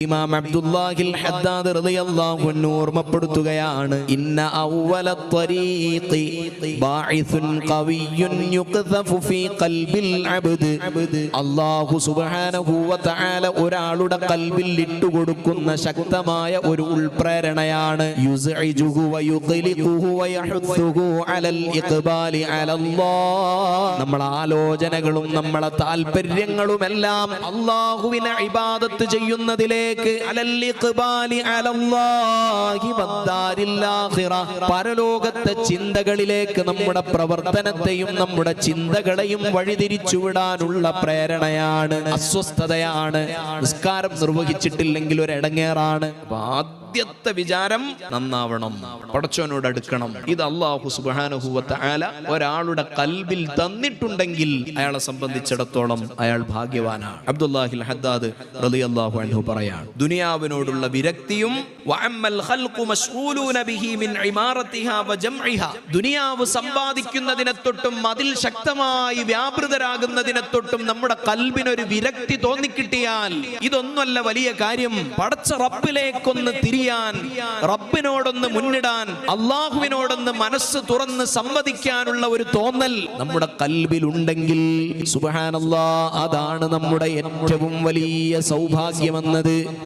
ഇമാം അബ്ദുല്ലാഹിൽ ഹദ്ദാദ് റളിയല്ലാഹു അൻഹു ഓർമ്മപ്പെടുത്തുകയാണ്, ഇന്ന അവ്വല ത്വരീഖി ബാഇസുൻ ഖവിയ്യുൻ യുഖ്സഫു ഫീ ഖൽബിൽ അബ്ദ്. അല്ലാഹു സുബ്ഹാനഹു വ തആല ഒരാളുടെ ഖൽബിൽ ഇട്ടുകൊടുക്കുന്ന ശക്തമായ ഒരു ഉൾപ്രേരണയാണ് യുസ്ഇജുഹു വ യുഖ്ലിഖുഹു വ യഹുസ്സുഹു അലൽ ഇഖ്ബാലി അലല്ലാഹ്. നമ്മളെ ആലോചനകളും നമ്മളെ താൽപര്യങ്ങളുമെല്ലാം അല്ലാഹുവിനെ ഇബാദത്ത് ചെയ്യുന്നതിലെ പരലോകത്തെ ചിന്തകളിലേക്ക് നമ്മുടെ പ്രവർത്തനത്തെയും നമ്മുടെ ചിന്തകളെയും വഴിതിരിച്ചുവിടാനുള്ള പ്രേരണയാണ്, അസ്വസ്ഥതയാണ്. നിസ്കാരം നിർവഹിച്ചിട്ടില്ലെങ്കിൽ ഒരു ഇടങ്ങേറാണ്. ആദ്യത്തെ വിചാരം നന്നാവണം, പടച്ചവനോട് അടുക്കണം. ഇത് അല്ലാഹു സുബ്ഹാനഹു വ തആല ഒരാളുടെ ഖൽബിൽ തന്നിട്ടുണ്ടെങ്കിൽ അയാളെ സംബന്ധിച്ചിടത്തോളം അയാൾ ഭാഗ്യവാനാണ്. അബ്ദുല്ലാഹിൽ ഹദ്ദാദ് റളിയല്ലാഹു അൻഹു പറയാം, ദുനിയാവിനോടുള്ള വിരക്തിയും ദുനിയാവ് സമ്പാദിക്കുന്നതിനെ തൊട്ടും അതിൽ ശക്തമായി വ്യാപൃതരാകുന്നതിനെ തൊട്ടും നമ്മുടെ കൽബിനൊരു വിരക്തി തോന്നിക്കിട്ടിയാൽ ഇതൊന്നുമല്ല വലിയ കാര്യം. പടച്ച റബ്ബിലേക്കൊന്ന് തിരിയാൻ, റബ്ബിനോടൊന്ന് മുന്നിടാൻ, അള്ളാഹുവിനോടൊന്ന് മനസ്സ് തുറന്ന് സംവദിക്കാനുള്ള ഒരു തോന്നൽ നമ്മുടെ കൽബിലുണ്ടെങ്കിൽ സുബ്ഹാനല്ലാഹ്, അതാണ് നമ്മുടെ ഏറ്റവും വലിയ സൗഭാഗ്യമെന്നത്.